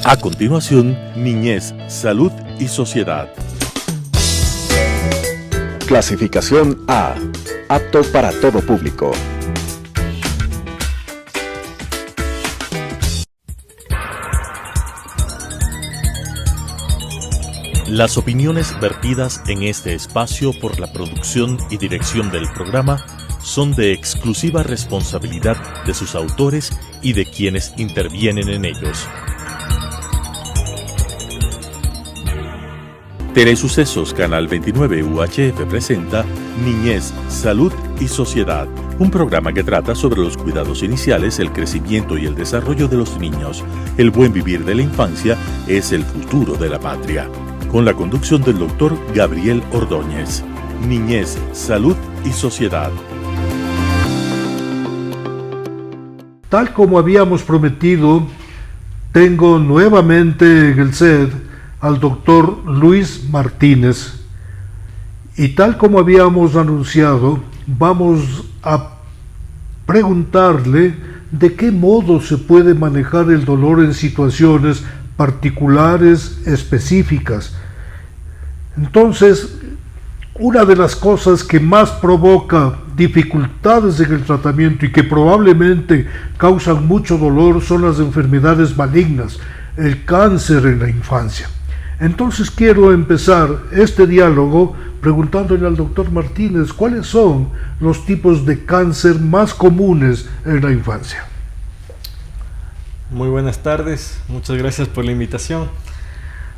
A continuación, Niñez, Salud y Sociedad. Clasificación A. Apto para todo público. Las opiniones vertidas en este espacio por la producción y dirección del programa son de exclusiva responsabilidad de sus autores y de quienes intervienen en ellos. Telesucesos Canal 29 UHF presenta Niñez, Salud y Sociedad, un programa que trata sobre los cuidados iniciales, el crecimiento y el desarrollo de los niños. El buen vivir de la infancia es el futuro de la patria. Con la conducción del doctor Gabriel Ordóñez. Niñez, Salud y Sociedad. Tal como habíamos prometido, tengo nuevamente en el set al doctor Luis Martínez, y tal como habíamos anunciado, vamos a preguntarle de qué modo se puede manejar el dolor en situaciones particulares, específicas. Entonces, una de las cosas que más provoca dificultades en el tratamiento y que probablemente causan mucho dolor son las enfermedades malignas, el cáncer en la infancia. Entonces quiero empezar este diálogo preguntándole al doctor Martínez cuáles son los tipos de cáncer más comunes en la infancia. Muy buenas tardes, muchas gracias por la invitación.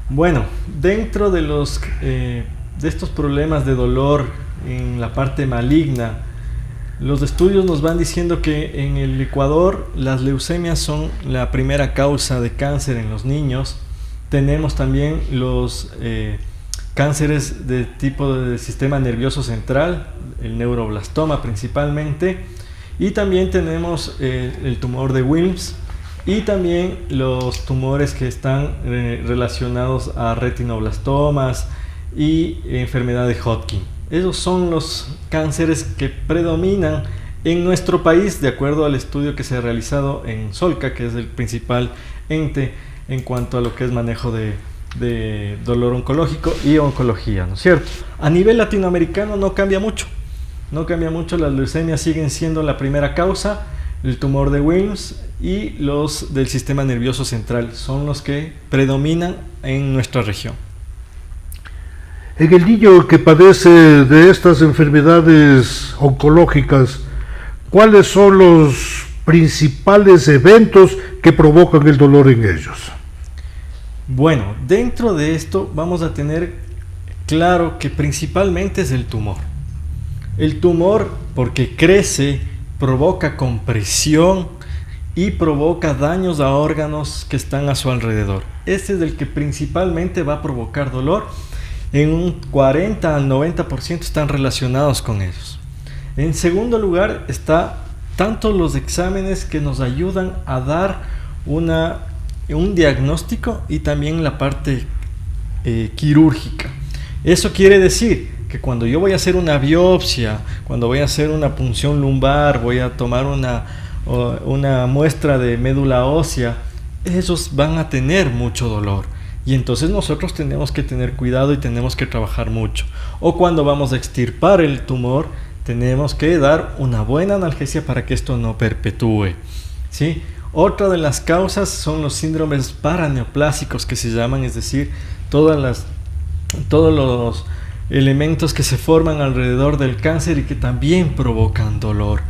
Bueno, dentro de estos problemas de dolor en la parte maligna, los estudios nos van diciendo que en el Ecuador las leucemias son la primera causa de cáncer en los niños. Tenemos también los cánceres de tipo del sistema nervioso central, el neuroblastoma principalmente, y también tenemos el tumor de Wilms y también los tumores que están relacionados a retinoblastomas y enfermedad de Hodgkin. Esos son los cánceres que predominan en nuestro país, de acuerdo al estudio que se ha realizado en Solca, que es el principal ente en cuanto a lo que es manejo de dolor oncológico y oncología, ¿no es cierto? A nivel latinoamericano no cambia mucho, las leucemias siguen siendo la primera causa, el tumor de Wilms y los del sistema nervioso central son los que predominan en nuestra región. En el niño que padece de estas enfermedades oncológicas, ¿cuáles son los principales eventos que provocan el dolor en ellos? Bueno, dentro de esto vamos a tener claro que principalmente es el tumor. El tumor, porque crece, provoca compresión y provoca daños a órganos que están a su alrededor. Este es el que principalmente va a provocar dolor. En un 40 al 90% están relacionados con ellos. En segundo lugar está tanto los exámenes que nos ayudan a dar un diagnóstico y también la parte quirúrgica. Eso quiere decir que cuando yo voy a hacer una biopsia, cuando voy a hacer una punción lumbar, voy a tomar una muestra de médula ósea, ellos van a tener mucho dolor. Y entonces nosotros tenemos que tener cuidado y tenemos que trabajar mucho. O cuando vamos a extirpar el tumor, tenemos que dar una buena analgesia para que esto no perpetúe, ¿sí? Otra de las causas son los síndromes paraneoplásicos que se llaman, es decir, todos los elementos que se forman alrededor del cáncer y que también provocan dolor.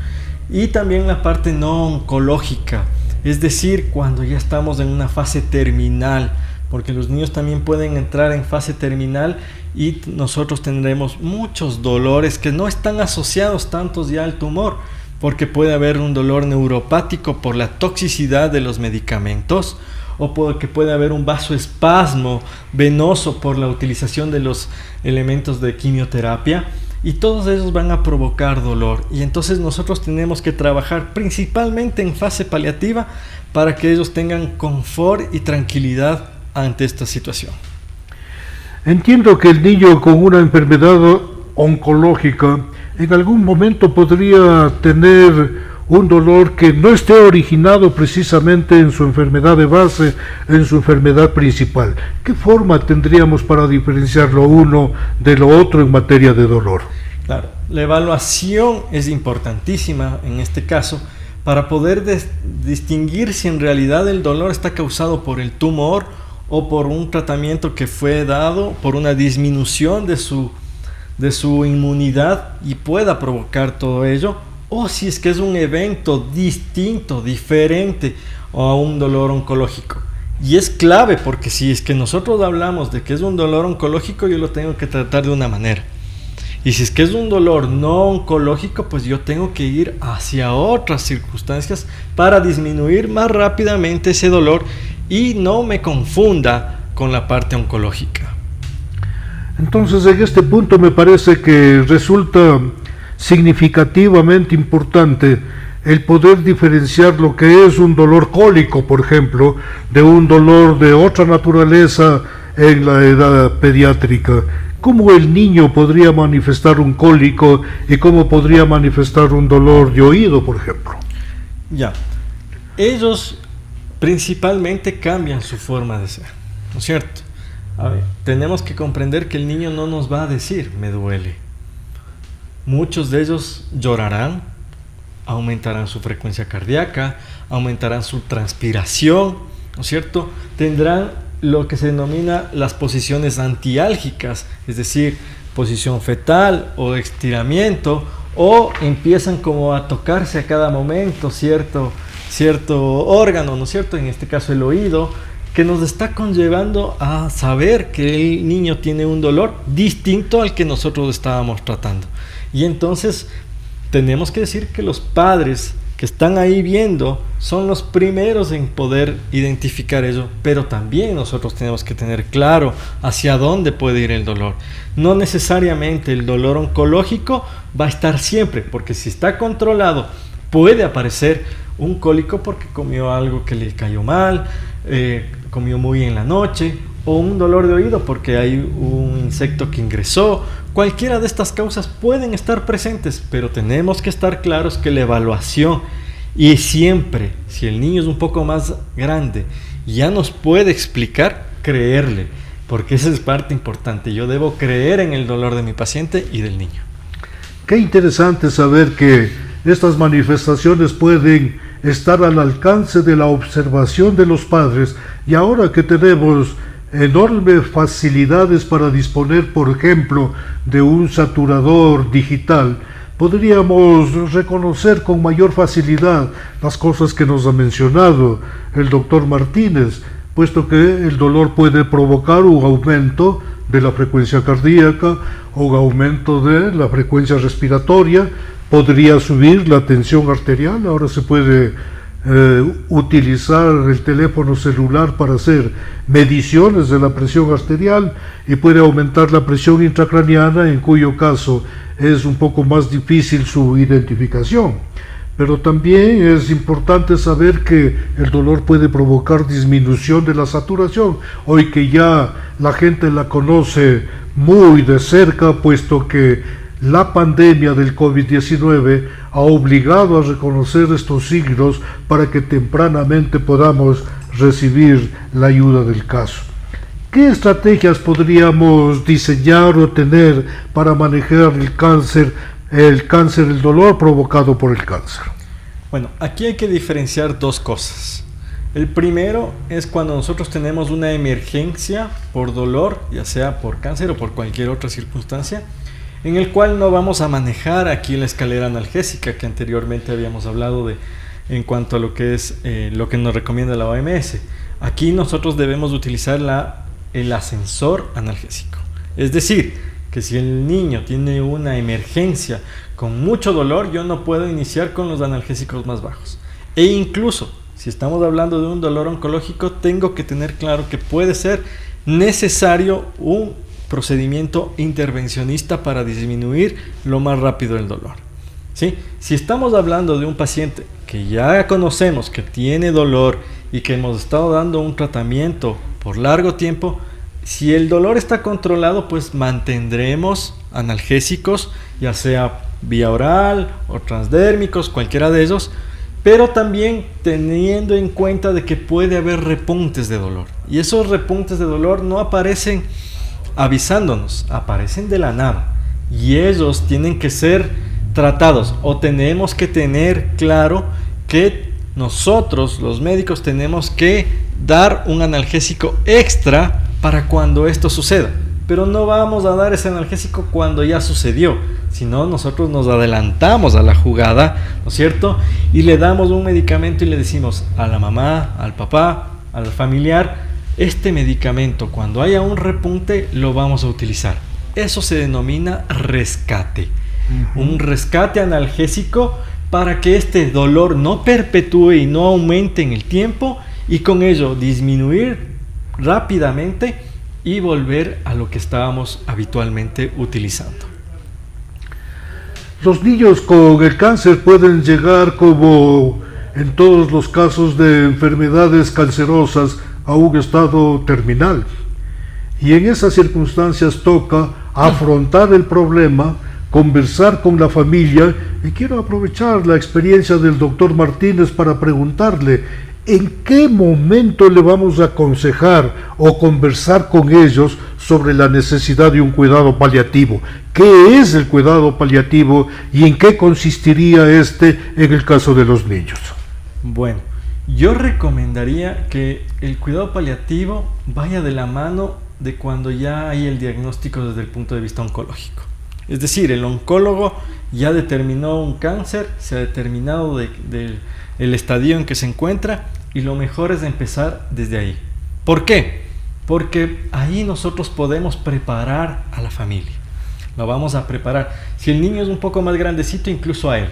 Y también la parte no oncológica, es decir, cuando ya estamos en una fase terminal, porque los niños también pueden entrar en fase terminal y nosotros tendremos muchos dolores que no están asociados tantos ya al tumor, porque puede haber un dolor neuropático por la toxicidad de los medicamentos, o porque puede haber un vasoespasmo venoso por la utilización de los elementos de quimioterapia, y todos esos van a provocar dolor. Y entonces nosotros tenemos que trabajar principalmente en fase paliativa para que ellos tengan confort y tranquilidad ante esta situación. Entiendo que el niño con una enfermedad oncológica en algún momento podría tener un dolor que no esté originado precisamente en su enfermedad de base, en su enfermedad principal. ¿Qué forma tendríamos para diferenciar lo uno de lo otro en materia de dolor? Claro, la evaluación es importantísima en este caso para poder distinguir si en realidad el dolor está causado por el tumor o por un tratamiento que fue dado, por una disminución de su inmunidad y pueda provocar todo ello, o si es que es un evento distinto, diferente a un dolor oncológico. Y es clave porque si es que nosotros hablamos de que es un dolor oncológico, yo lo tengo que tratar de una manera. Y si es que es un dolor no oncológico, pues yo tengo que ir hacia otras circunstancias para disminuir más rápidamente ese dolor y no me confunda con la parte oncológica. Entonces, en este punto me parece que resulta significativamente importante el poder diferenciar lo que es un dolor cólico, por ejemplo, de un dolor de otra naturaleza en la edad pediátrica. ¿Cómo el niño podría manifestar un cólico y cómo podría manifestar un dolor de oído, por ejemplo? Ya, ellos principalmente cambian su forma de ser, ¿no es cierto? A ver, tenemos que comprender que el niño no nos va a decir, me duele. Muchos de ellos llorarán, aumentarán su frecuencia cardíaca, aumentarán su transpiración, ¿no es cierto? Tendrán lo que se denomina las posiciones antiálgicas, es decir, posición fetal o estiramiento, o empiezan como a tocarse a cada momento cierto órgano, ¿no es cierto? En este caso el oído, que nos está conllevando a saber que el niño tiene un dolor distinto al que nosotros estábamos tratando. Y entonces tenemos que decir que los padres que están ahí viendo son los primeros en poder identificar eso, pero también nosotros tenemos que tener claro hacia dónde puede ir el dolor. No necesariamente el dolor oncológico va a estar siempre, porque si está controlado puede aparecer un cólico porque comió algo que le cayó mal, comió muy en la noche, o un dolor de oído porque hay un insecto que ingresó. Cualquiera de estas causas pueden estar presentes, pero tenemos que estar claros que la evaluación, y siempre, si el niño es un poco más grande, ya nos puede explicar, creerle, porque esa es parte importante. Yo debo creer en el dolor de mi paciente y del niño. Qué interesante saber que estas manifestaciones pueden estar al alcance de la observación de los padres, y ahora que tenemos enormes facilidades para disponer, por ejemplo, de un saturador digital, podríamos reconocer con mayor facilidad las cosas que nos ha mencionado el doctor Martínez, puesto que el dolor puede provocar un aumento de la frecuencia cardíaca o un aumento de la frecuencia respiratoria, podría subir la tensión arterial. Ahora se puede utilizar el teléfono celular para hacer mediciones de la presión arterial y puede aumentar la presión intracraneana, en cuyo caso es un poco más difícil su identificación. Pero también es importante saber que el dolor puede provocar disminución de la saturación, hoy que ya la gente la conoce muy de cerca, puesto que la pandemia del COVID-19 ha obligado a reconocer estos signos para que tempranamente podamos recibir la ayuda del caso. ¿Qué estrategias podríamos diseñar o tener para manejar el dolor provocado por el cáncer? Bueno, aquí hay que diferenciar dos cosas. El primero es cuando nosotros tenemos una emergencia por dolor, ya sea por cáncer o por cualquier otra circunstancia, en el cual no vamos a manejar aquí la escalera analgésica que anteriormente habíamos hablado de en cuanto a lo que es lo que nos recomienda la OMS. Aquí nosotros debemos utilizar el ascensor analgésico. Es decir, que si el niño tiene una emergencia con mucho dolor, yo no puedo iniciar con los analgésicos más bajos. E incluso, si estamos hablando de un dolor oncológico, tengo que tener claro que puede ser necesario un procedimiento intervencionista para disminuir lo más rápido el dolor. ¿Sí? Si estamos hablando de un paciente que ya conocemos que tiene dolor y que hemos estado dando un tratamiento por largo tiempo, si el dolor está controlado, pues mantendremos analgésicos, ya sea vía oral o transdérmicos, cualquiera de ellos, pero también teniendo en cuenta de que puede haber repuntes de dolor. Y esos repuntes de dolor no aparecen avisándonos, aparecen de la nada. Y ellos tienen que ser tratados, o tenemos que tener claro que nosotros, los médicos, tenemos que dar un analgésico extra para cuando esto suceda. Pero no vamos a dar ese analgésico cuando ya sucedió, sino nosotros nos adelantamos a la jugada, ¿no es cierto? Y le damos un medicamento y le decimos a la mamá, al papá, al familiar, este medicamento cuando haya un repunte lo vamos a utilizar. Eso se denomina rescate. Un rescate analgésico para que este dolor no perpetúe y no aumente en el tiempo, y con ello disminuir rápidamente y volver a lo que estábamos habitualmente utilizando. Los niños con el cáncer pueden llegar, como en todos los casos de enfermedades cancerosas, a un estado terminal. Y en esas circunstancias toca afrontar el problema, conversar con la familia, y quiero aprovechar la experiencia del doctor Martínez para preguntarle en qué momento le vamos a aconsejar o conversar con ellos sobre la necesidad de un cuidado paliativo. ¿Qué es el cuidado paliativo y en qué consistiría este en el caso de los niños? Bueno, yo recomendaría que el cuidado paliativo vaya de la mano de cuando ya hay el diagnóstico desde el punto de vista oncológico. Es decir, el oncólogo ya determinó un cáncer, se ha determinado el estadio en que se encuentra, y lo mejor es empezar desde ahí. ¿Por qué? Porque ahí nosotros podemos preparar a la familia. Lo vamos a preparar. Si el niño es un poco más grandecito, incluso a él,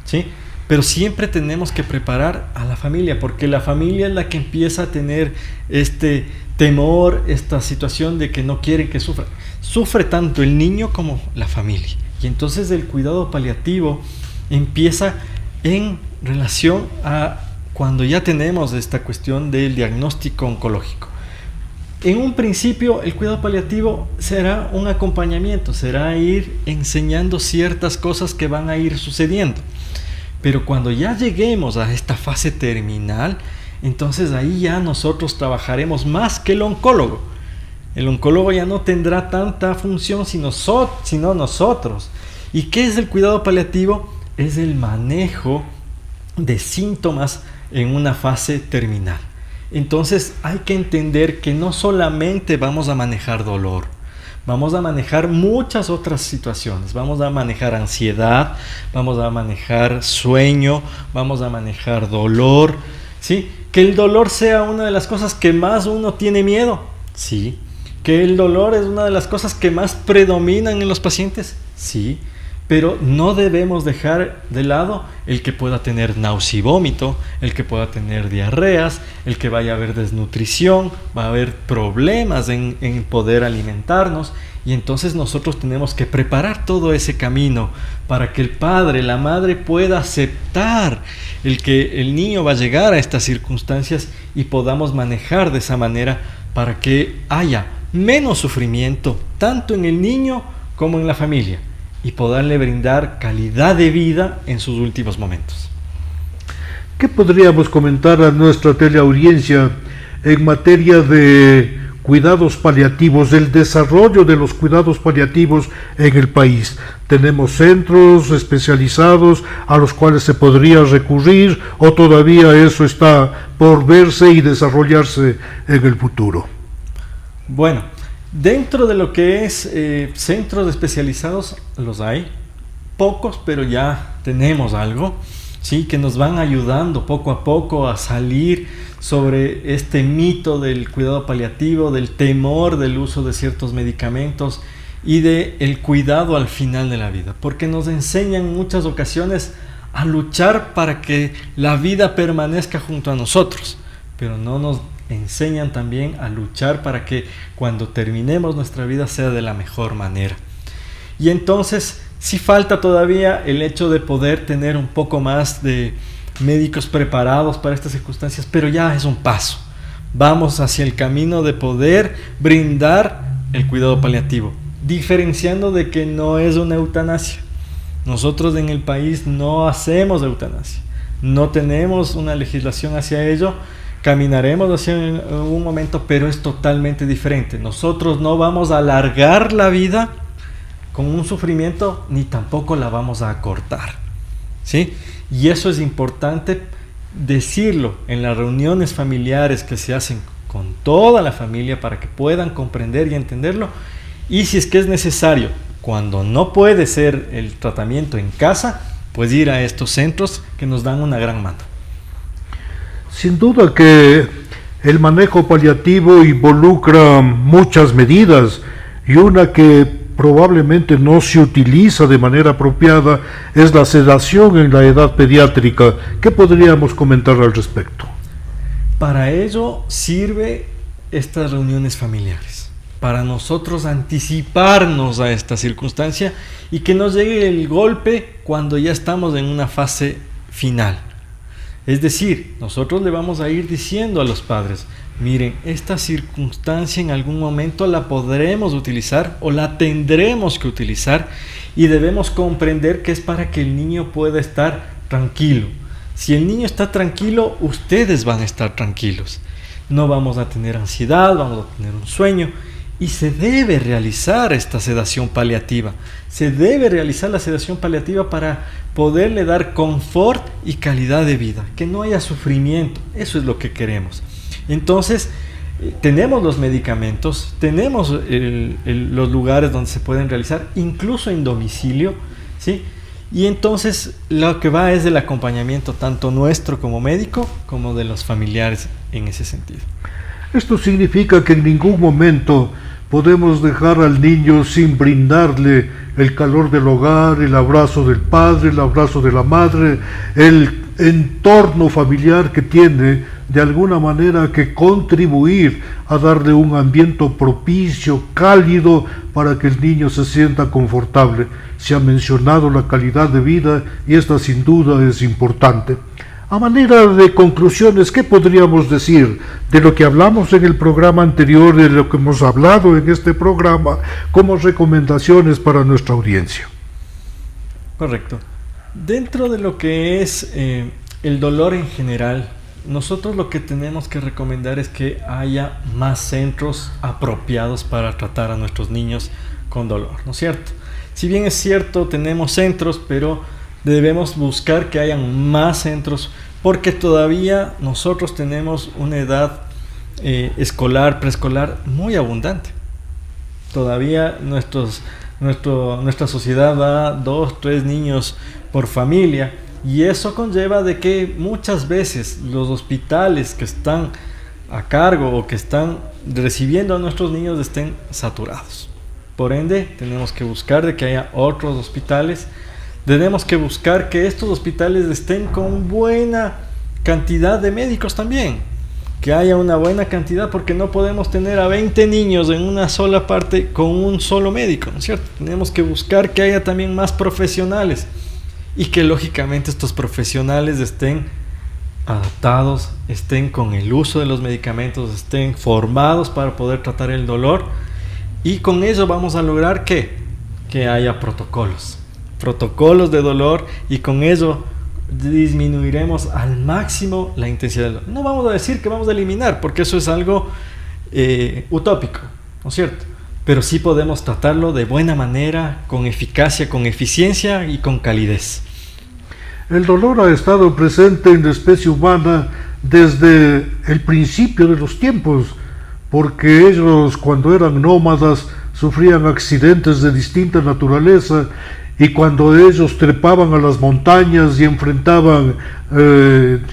¿sí? Pero siempre tenemos que preparar a la familia, porque la familia es la que empieza a tener este temor, esta situación de que no quiere que sufra. Sufre tanto el niño como la familia. Y entonces el cuidado paliativo empieza en relación a cuando ya tenemos esta cuestión del diagnóstico oncológico. En un principio el cuidado paliativo será un acompañamiento, será ir enseñando ciertas cosas que van a ir sucediendo. Pero cuando ya lleguemos a esta fase terminal, entonces ahí ya nosotros trabajaremos más que el oncólogo. El oncólogo ya no tendrá tanta función sino nosotros. ¿Y qué es el cuidado paliativo? Es el manejo de síntomas en una fase terminal. Entonces hay que entender que no solamente vamos a manejar dolor, vamos a manejar muchas otras situaciones. Vamos a manejar ansiedad, vamos a manejar sueño, vamos a manejar dolor, ¿sí? Que el dolor sea una de las cosas que más uno tiene miedo, sí. Que el dolor es una de las cosas que más predominan en los pacientes, sí. Pero no debemos dejar de lado el que pueda tener náusea y vómito, el que pueda tener diarreas, el que vaya a haber desnutrición, va a haber problemas en poder alimentarnos, y entonces nosotros tenemos que preparar todo ese camino para que el padre, la madre pueda aceptar el que el niño va a llegar a estas circunstancias y podamos manejar de esa manera para que haya menos sufrimiento tanto en el niño como en la familia, y poderle brindar calidad de vida en sus últimos momentos. ¿Qué podríamos comentar a nuestra teleaudiencia en materia de cuidados paliativos, del desarrollo de los cuidados paliativos en el país? ¿Tenemos centros especializados a los cuales se podría recurrir, o todavía eso está por verse y desarrollarse en el futuro? Bueno, dentro de lo que es centros especializados, los hay, pocos, pero ya tenemos algo, ¿sí? Que nos van ayudando poco a poco a salir sobre este mito del cuidado paliativo, del temor del uso de ciertos medicamentos y del cuidado al final de la vida, porque nos enseñan en muchas ocasiones a luchar para que la vida permanezca junto a nosotros, pero no nos enseñan también a luchar para que cuando terminemos nuestra vida sea de la mejor manera. Y entonces sí falta todavía el hecho de poder tener un poco más de médicos preparados para estas circunstancias, pero ya es un paso. Vamos hacia el camino de poder brindar el cuidado paliativo, diferenciando de que no es una eutanasia. Nosotros en el país no hacemos eutanasia, no tenemos una legislación hacia ello. Caminaremos hacia un momento, pero es totalmente diferente. Nosotros no vamos a alargar la vida con un sufrimiento, ni tampoco la vamos a acortar, ¿sí? Y eso es importante decirlo en las reuniones familiares que se hacen con toda la familia para que puedan comprender y entenderlo. Y si es que es necesario, cuando no puede ser el tratamiento en casa, pues ir a estos centros que nos dan una gran mano. Sin duda que el manejo paliativo involucra muchas medidas, y una que probablemente no se utiliza de manera apropiada es la sedación en la edad pediátrica. ¿Qué podríamos comentar al respecto? Para ello sirve estas reuniones familiares, para nosotros anticiparnos a esta circunstancia y que nos llegue el golpe cuando ya estamos en una fase final. Es decir, nosotros le vamos a ir diciendo a los padres, miren, esta circunstancia en algún momento la podremos utilizar o la tendremos que utilizar, y debemos comprender que es para que el niño pueda estar tranquilo. Si el niño está tranquilo, ustedes van a estar tranquilos. No vamos a tener ansiedad, vamos a tener un sueño, y se debe realizar esta sedación paliativa. Se debe realizar la sedación paliativa para poderle dar confort y calidad de vida, que no haya sufrimiento. Eso es lo que queremos. Entonces, tenemos los medicamentos, tenemos los lugares donde se pueden realizar, incluso en domicilio, ¿sí? Y entonces lo que va es el acompañamiento tanto nuestro como médico, como de los familiares en ese sentido. Esto significa que en ningún momento podemos dejar al niño sin brindarle el calor del hogar, el abrazo del padre, el abrazo de la madre, el entorno familiar que tiene de alguna manera que contribuir a darle un ambiente propicio, cálido, para que el niño se sienta confortable. Se ha mencionado la calidad de vida y esta sin duda es importante. A manera de conclusiones, ¿qué podríamos decir de lo que hablamos en el programa anterior, de lo que hemos hablado en este programa, como recomendaciones para nuestra audiencia? Correcto. Dentro de lo que es el dolor en general, nosotros lo que tenemos que recomendar es que haya más centros apropiados para tratar a nuestros niños con dolor, ¿no es cierto? Si bien es cierto, tenemos centros, pero debemos buscar que hayan más centros, porque todavía nosotros tenemos una edad escolar, preescolar muy abundante. Todavía nuestra sociedad da 2, 3 niños por familia, y eso conlleva de que muchas veces los hospitales que están a cargo o que están recibiendo a nuestros niños estén saturados. Por ende, tenemos que buscar de que haya otros hospitales. Tenemos que buscar que estos hospitales estén con buena cantidad de médicos también, que haya una buena cantidad, porque no podemos tener a 20 niños en una sola parte con un solo médico, ¿no es cierto? Tenemos que buscar que haya también más profesionales, y que lógicamente estos profesionales estén adaptados, estén con el uso de los medicamentos, estén formados para poder tratar el dolor, y con eso vamos a lograr que haya protocolos de dolor, y con eso disminuiremos al máximo la intensidad del dolor. No vamos a decir que vamos a eliminar, porque eso es algo utópico, ¿no es cierto? Pero sí podemos tratarlo de buena manera, con eficacia, con eficiencia y con calidez. El dolor ha estado presente en la especie humana desde el principio de los tiempos, porque ellos, cuando eran nómadas, sufrían accidentes de distinta naturaleza, y cuando ellos trepaban a las montañas y enfrentaban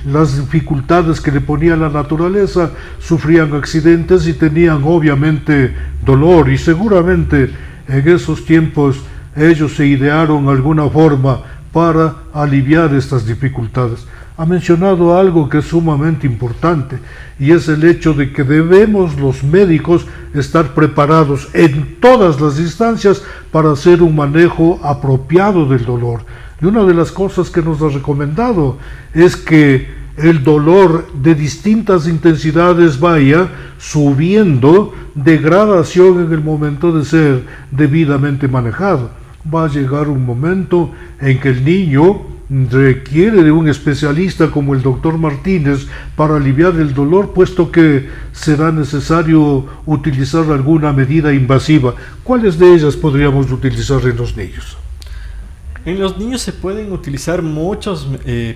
las dificultades que le ponía la naturaleza, sufrían accidentes y tenían obviamente dolor, y seguramente en esos tiempos ellos se idearon alguna forma para aliviar estas dificultades. Ha mencionado algo que es sumamente importante, y es el hecho de que debemos los médicos estar preparados en todas las instancias para hacer un manejo apropiado del dolor. Y una de las cosas que nos ha recomendado es que el dolor de distintas intensidades vaya subiendo de gradación en el momento de ser debidamente manejado. va a llegar un momento en que el niño requiere de un especialista como el doctor Martínez para aliviar el dolor, puesto que será necesario utilizar alguna medida invasiva. ¿Cuáles de ellas podríamos utilizar en los niños? En los niños se pueden utilizar muchos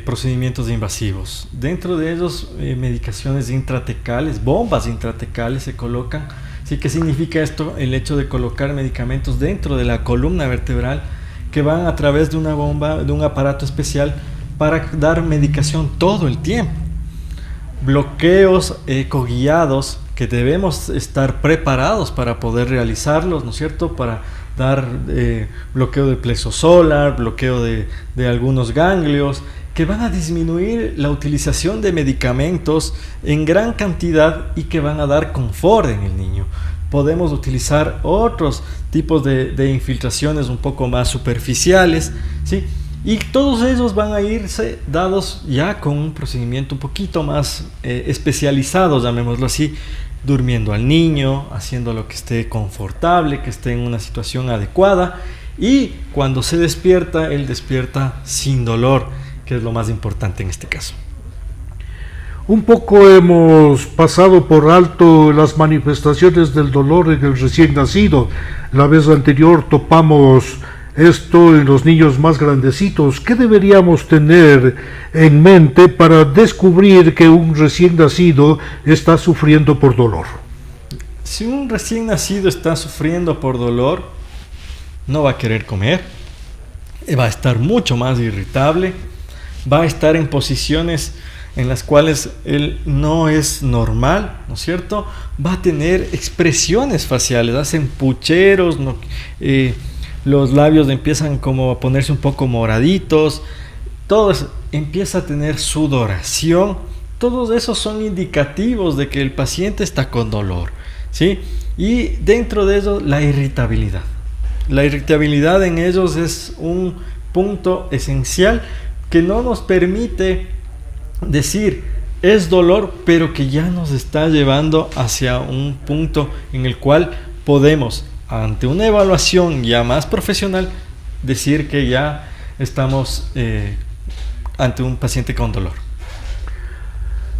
procedimientos invasivos. Dentro de ellos, medicaciones intratecales, bombas intratecales se colocan. ¿Sí? ¿Qué significa esto? El hecho de colocar medicamentos dentro de la columna vertebral que van a través de una bomba, de un aparato especial para dar medicación todo el tiempo. Bloqueos ecoguiados que debemos estar preparados para poder realizarlos, ¿no es cierto? Para dar bloqueo de plexo solar, bloqueo de algunos ganglios, que van a disminuir la utilización de medicamentos en gran cantidad y que van a dar confort en el niño. Podemos utilizar otros tipos de infiltraciones un poco más superficiales, ¿sí? Y todos ellos van a irse dados ya con un procedimiento un poquito más especializado, llamémoslo así, durmiendo al niño, haciendo lo que esté confortable, que esté en una situación adecuada, y cuando se despierta, él despierta sin dolor, que es lo más importante en este caso. Un poco hemos pasado por alto las manifestaciones del dolor en el recién nacido. La vez anterior topamos esto en los niños más grandecitos. ¿Qué deberíamos tener en mente para descubrir que un recién nacido está sufriendo por dolor? Si un recién nacido está sufriendo por dolor, no va a querer comer, va a estar mucho más irritable, va a estar en posiciones en las cuales él no es normal, ¿no es cierto? Va a tener expresiones faciales, hacen pucheros, los labios empiezan como a ponerse un poco moraditos, todo eso, empieza a tener sudoración. Todos esos son indicativos de que el paciente está con dolor, ¿sí? Y dentro de eso, la irritabilidad. La irritabilidad en ellos es un punto esencial que no nos permite decir es dolor, pero que ya nos está llevando hacia un punto en el cual podemos, ante una evaluación ya más profesional, decir que ya estamos ante un paciente con dolor.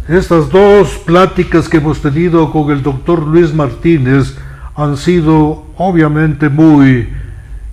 Estas dos pláticas que hemos tenido con el doctor Luis Martínez han sido obviamente muy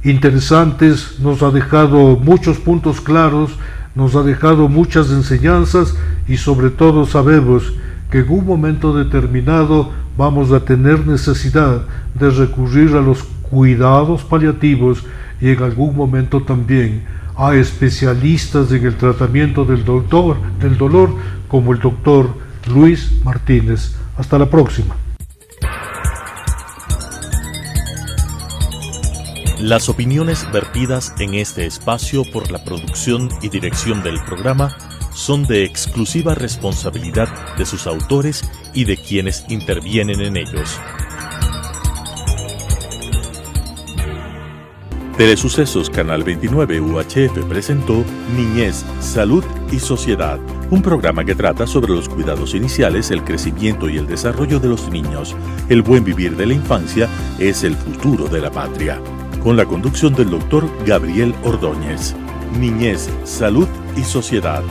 interesantes, nos ha dejado muchos puntos claros, nos ha dejado muchas enseñanzas y sobre todo sabemos que en un momento determinado vamos a tener necesidad de recurrir a los cuidados paliativos y en algún momento también a especialistas en el tratamiento del dolor como el doctor Luis Martínez. Hasta la próxima. Las opiniones vertidas en este espacio por la producción y dirección del programa son de exclusiva responsabilidad de sus autores y de quienes intervienen en ellos. Telesucesos Canal 29 UHF presentó Niñez, Salud y Sociedad, un programa que trata sobre los cuidados iniciales, el crecimiento y el desarrollo de los niños. El buen vivir de la infancia es el futuro de la patria. Con la conducción del doctor Gabriel Ordóñez. Niñez, Salud y Sociedad.